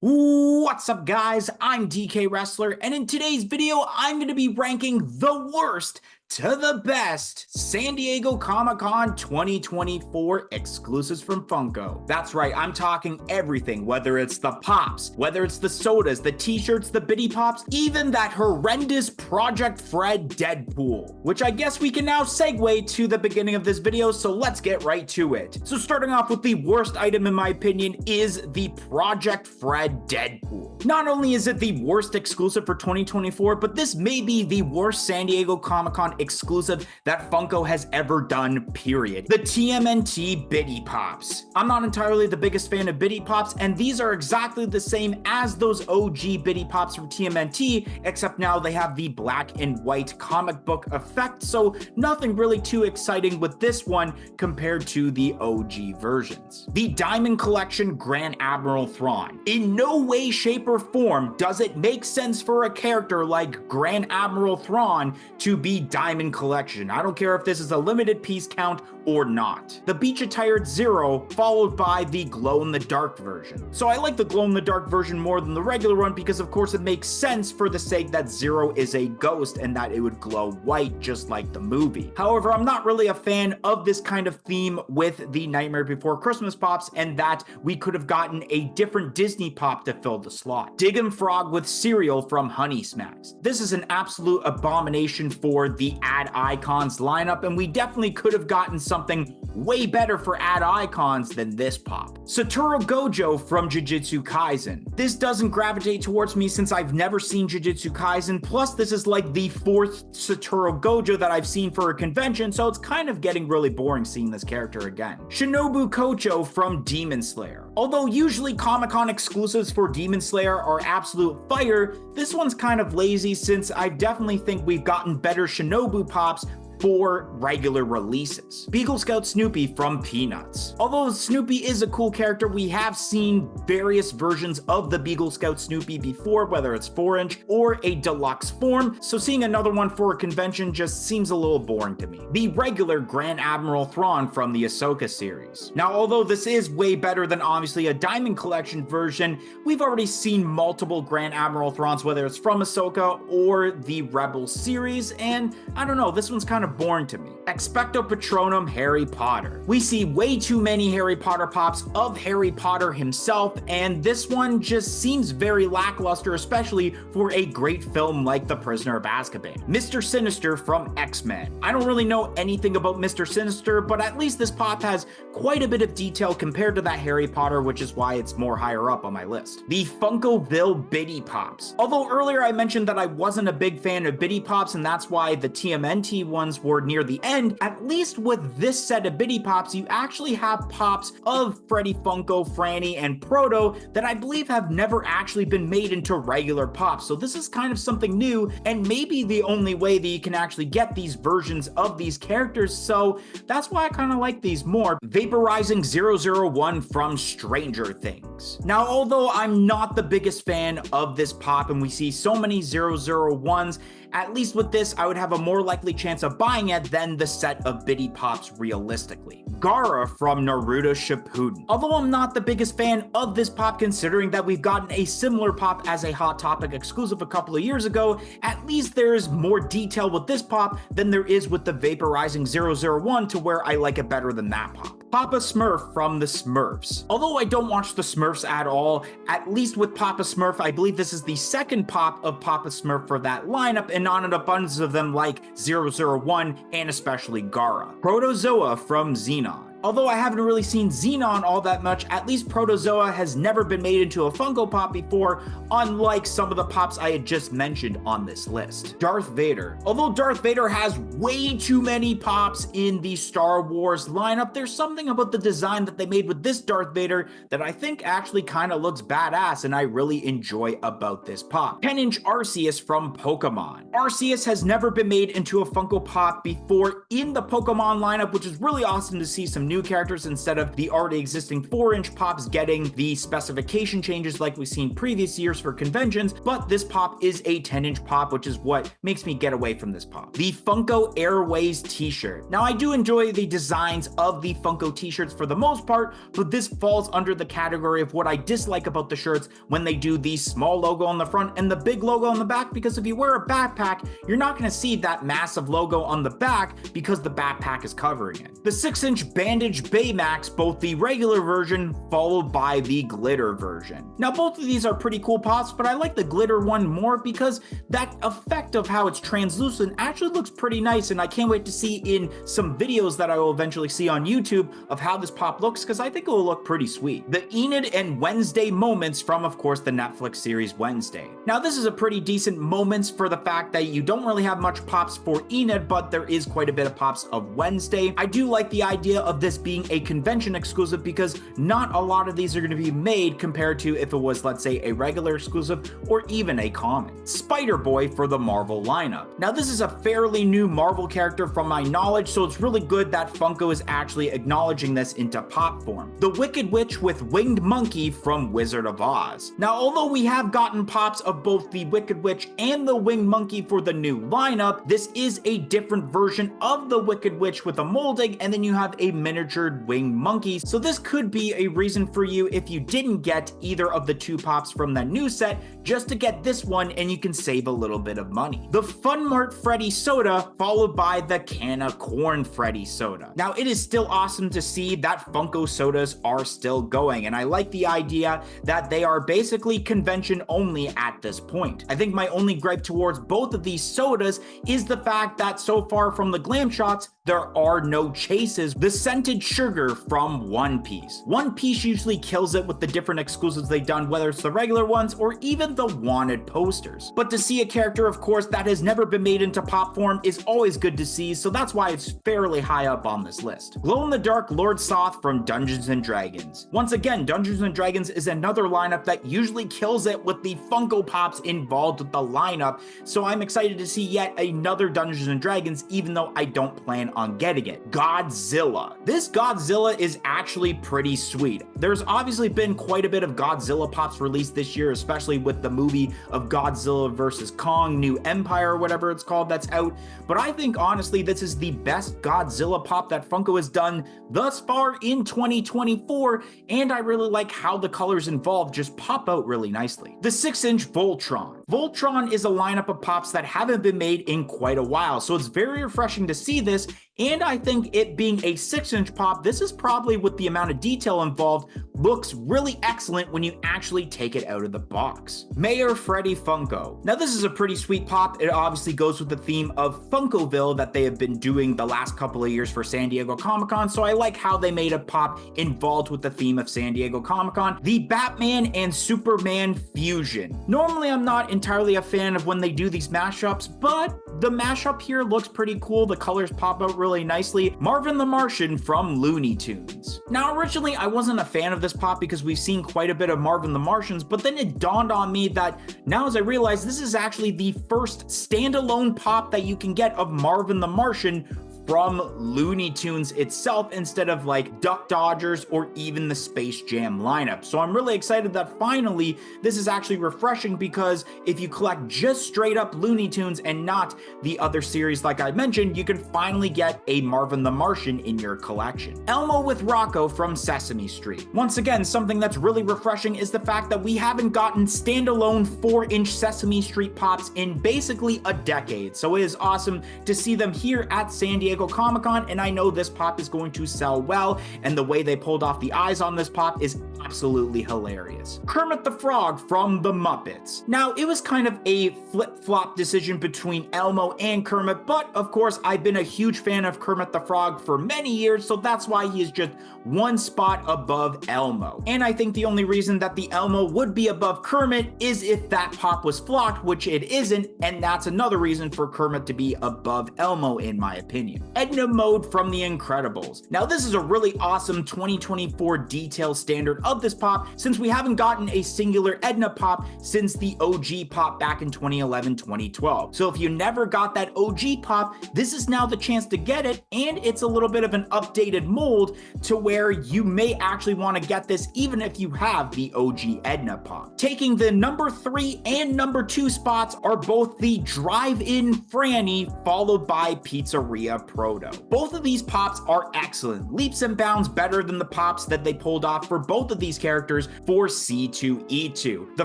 What's up, guys? I'm DK Wrestler, and in today's video, I'm going to be ranking the worst to the best San Diego Comic-Con 2024 exclusives from Funko. That's right, I'm talking everything, whether it's the pops, whether it's the sodas, the t-shirts, the bitty pops, even that horrendous Project Fred Deadpool, which I guess we can now segue to the beginning of this video, so let's get right to it. So starting off with the worst item in my opinion is the Project Fred Deadpool. Not only is it the worst exclusive for 2024, but this may be the worst San Diego Comic-Con exclusive that Funko has ever done, period. The TMNT Bitty Pops. I'm not entirely the biggest fan of Bitty Pops, and these are exactly the same as those OG Bitty Pops from TMNT, except now they have the black and white comic book effect, so nothing really too exciting with this one compared to the OG versions. The Diamond Collection Grand Admiral Thrawn. In no way, shape, or form does it make sense for a character like Grand Admiral Thrawn to be Diamond Collection. I don't care if this is a limited piece count or not. The Beach Attired Zero, followed by the glow-in-the-dark version. So I like the glow-in-the-dark version more than the regular one because of course it makes sense for the sake that Zero is a ghost and that it would glow white just like the movie. However, I'm not really a fan of this kind of theme with the Nightmare Before Christmas pops, and that we could have gotten a different Disney pop to fill the slot. Diggin' Frog with cereal from Honey Smacks. This is an absolute abomination for the Ad Icons lineup, and we definitely could have gotten something way better for Ad Icons than this pop. Satoru Gojo from Jujutsu Kaisen. This doesn't gravitate towards me since I've never seen Jujutsu Kaisen, plus this is like the fourth Satoru Gojo that I've seen for a convention, so it's kind of getting really boring seeing this character again. Shinobu Kocho from Demon Slayer. Although usually Comic-Con exclusives for Demon Slayer are absolute fire, this one's kind of lazy since I definitely think we've gotten better Shinobu pops for regular releases. Beagle Scout Snoopy from Peanuts. Although Snoopy is a cool character, we have seen various versions of the Beagle Scout Snoopy before, whether it's 4-inch or a deluxe form, so seeing another one for a convention just seems a little boring to me. The regular Grand Admiral Thrawn from the Ahsoka series. Now, although this is way better than obviously a Diamond Collection version, we've already seen multiple Grand Admiral Thrawns, whether it's from Ahsoka or the Rebel series, and I don't know, this one's kind of boring to me. Expecto Patronum Harry Potter. We see way too many Harry Potter pops of Harry Potter himself, and this one just seems very lackluster, especially for a great film like The Prisoner of Azkaban. Mr. Sinister from X-Men. I don't really know anything about Mr. Sinister, but at least this pop has quite a bit of detail compared to that Harry Potter, which is why it's more higher up on my list. The Funkoville Bitty Pops. Although earlier I mentioned that I wasn't a big fan of Bitty Pops, and that's why the TMNT ones were near the end, at least with this set of Bitty Pops, you actually have pops of Freddy Funko, Franny, and Proto that I believe have never actually been made into regular pops. So this is kind of something new, and maybe the only way that you can actually get these versions of these characters, so that's why I kind of like these more. Vaporizing 001 from Stranger Things. Now, although I'm not the biggest fan of this pop, and we see so many 001s, at least with this, I would have a more likely chance of buying it than the set of Bitty Pops realistically. Gaara from Naruto Shippuden. Although I'm not the biggest fan of this pop, considering that we've gotten a similar pop as a Hot Topic exclusive a couple of years ago, at least there's more detail with this pop than there is with the Vaporizing 001, to where I like it better than that pop. Papa Smurf from the Smurfs. Although I don't watch the Smurfs at all, at least with Papa Smurf, I believe this is the second pop of Papa Smurf for that lineup, and on an abundance of them like 001 and especially Gaara. Protozoa from Xenon. Although I haven't really seen Xenon all that much, at least Protozoa has never been made into a Funko Pop before, unlike some of the pops I had just mentioned on this list. Darth Vader. Although Darth Vader has way too many pops in the Star Wars lineup, there's something about the design that they made with this Darth Vader that I think actually kind of looks badass, and I really enjoy about this pop. 10-inch Arceus from Pokemon. Arceus has never been made into a Funko Pop before in the Pokemon lineup, which is really awesome to see some new characters instead of the already existing 4-inch pops getting the specification changes like we've seen previous years for conventions, but this pop is a 10-inch pop, which is what makes me get away from this pop. The Funko Airways t-shirt. Now, I do enjoy the designs of the Funko t-shirts for the most part, but this falls under the category of what I dislike about the shirts when they do the small logo on the front and the big logo on the back, because if you wear a backpack, you're not going to see that massive logo on the back because the backpack is covering it. The 6-inch Bandage Baymax, both the regular version followed by the glitter version. Now, both of these are pretty cool pops, but I like the glitter one more because that effect of how it's translucent actually looks pretty nice, and I can't wait to see in some videos that I will eventually see on YouTube of how this pop looks, because I think it will look pretty sweet. The Enid and Wednesday moments from, of course, the Netflix series Wednesday. Now, this is a pretty decent moments for the fact that you don't really have much pops for Enid, but there is quite a bit of pops of Wednesday. I do like the idea of this being a convention exclusive because not a lot of these are going to be made compared to if it was, let's say, a regular exclusive or even a common. Spider-Boy for the Marvel lineup. Now, this is a fairly new Marvel character from my knowledge, so it's really good that Funko is actually acknowledging this into pop form. The Wicked Witch with Winged Monkey from Wizard of Oz. Now, although we have gotten pops of both the Wicked Witch and the Winged Monkey for the new lineup, this is a different version of the Wicked Witch with a molding, and then you have a miniatured winged monkey, so this could be a reason for you if you didn't get either of the two pops from that new set, just to get this one and you can save a little bit of money. The Fun Mart Freddy Soda followed by the Can of Corn Freddy Soda. Now, it is still awesome to see that Funko sodas are still going, and I like the idea that they are basically convention only at this point. I think my only gripe towards both of these sodas is the fact that so far from the glam shots, there are no chases. The Scented Sugar from One Piece. One Piece usually kills it with the different exclusives they've done, whether it's the regular ones or even the wanted posters. But to see a character, of course, that has never been made into pop form is always good to see, so that's why it's fairly high up on this list. Glow-in-the-Dark Lord Soth from Dungeons & Dragons. Once again, Dungeons & Dragons is another lineup that usually kills it with the Funko Pops involved with the lineup, so I'm excited to see yet another Dungeons & Dragons, even though I don't plan on getting it. Godzilla. This Godzilla is actually pretty sweet. There's obviously been quite a bit of Godzilla pops released this year, especially with the movie of Godzilla vs. Kong, New Empire, or whatever it's called, that's out. But I think honestly, this is the best Godzilla pop that Funko has done thus far in 2024, and I really like how the colors involved just pop out really nicely. The 6-inch Voltron. Voltron is a lineup of pops that haven't been made in quite a while, so it's very refreshing to see this, and I think it being a 6-inch pop, this is probably, with the amount of detail involved, looks really excellent when you actually take it out of the box. Mayor Freddy Funko. Now, this is a pretty sweet pop. It obviously goes with the theme of Funkoville that they have been doing the last couple of years for San Diego Comic-Con, so I like how they made a pop involved with the theme of San Diego Comic-Con. The Batman and Superman Fusion. Normally, I'm not entirely a fan of when they do these mashups, but the mashup here looks pretty cool. The colors pop out really nicely. Marvin the Martian from Looney Tunes. Now, originally, I wasn't a fan of this pop because we've seen quite a bit of Marvin the Martians, but then it dawned on me that now as I realize this is actually the first standalone pop that you can get of Marvin the Martian from Looney Tunes itself instead of like Duck Dodgers or even the Space Jam lineup. So I'm really excited that finally this is actually refreshing, because if you collect just straight up Looney Tunes and not the other series like I mentioned, you can finally get a Marvin the Martian in your collection. Elmo with Rocco from Sesame Street. Once again, something that's really refreshing is the fact that we haven't gotten standalone 4-inch Sesame Street pops in basically a decade. So it is awesome to see them here at San Diego Comic-Con, and I know this pop is going to sell well, and the way they pulled off the eyes on this pop is absolutely hilarious. Kermit the Frog from the Muppets. Now, it was kind of a flip-flop decision between Elmo and Kermit, but of course, I've been a huge fan of Kermit the Frog for many years, so that's why he is just one spot above Elmo. And I think the only reason that the Elmo would be above Kermit is if that pop was flocked, which it isn't, and that's another reason for Kermit to be above Elmo in my opinion. 15, Edna Mode from The Incredibles. Now this is a really awesome 2024 detail standard of this pop, since we haven't gotten a singular Edna pop since the OG pop back in 2011-2012. So if you never got that OG pop, this is now the chance to get it, and it's a little bit of an updated mold to where you may actually want to get this even if you have the OG Edna pop. Taking the number 3 and number 2 spots are both the Drive-In Franny followed by Pizzeria Proto. Both of these pops are excellent, leaps and bounds better than the pops that they pulled off for both of these characters for C2E2. The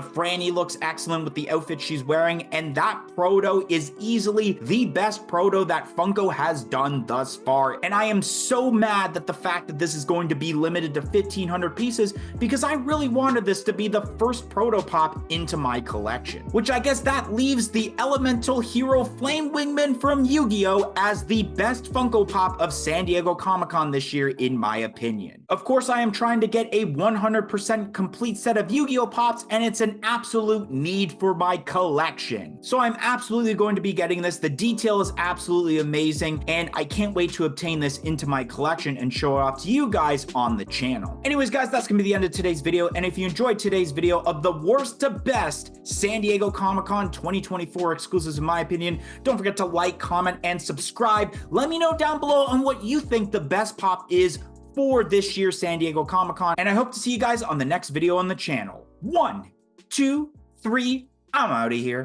Franny looks excellent with the outfit she's wearing, and that Proto is easily the best Proto that Funko has done thus far. And I am so mad that the fact that this is going to be limited to 1,500 pieces, because I really wanted this to be the first Proto pop into my collection. Which I guess that leaves the Elemental Hero Flame Wingman from Yu-Gi-Oh! As the best Funko Pop of San Diego Comic-Con this year, in my opinion. Of course, I am trying to get a 100% complete set of Yu-Gi-Oh! Pops, and it's an absolute need for my collection. So I'm absolutely going to be getting this. The detail is absolutely amazing, and I can't wait to obtain this into my collection and show it off to you guys on the channel. Anyways, guys, that's gonna be the end of today's video, and if you enjoyed today's video of the worst to best San Diego Comic-Con 2024 exclusives in my opinion, don't forget to like, comment, and subscribe. Let me know down below on what you think the best pop is for this year's San Diego Comic-Con, and I hope to see you guys on the next video on the channel. 1, 2, 3, I'm out of here.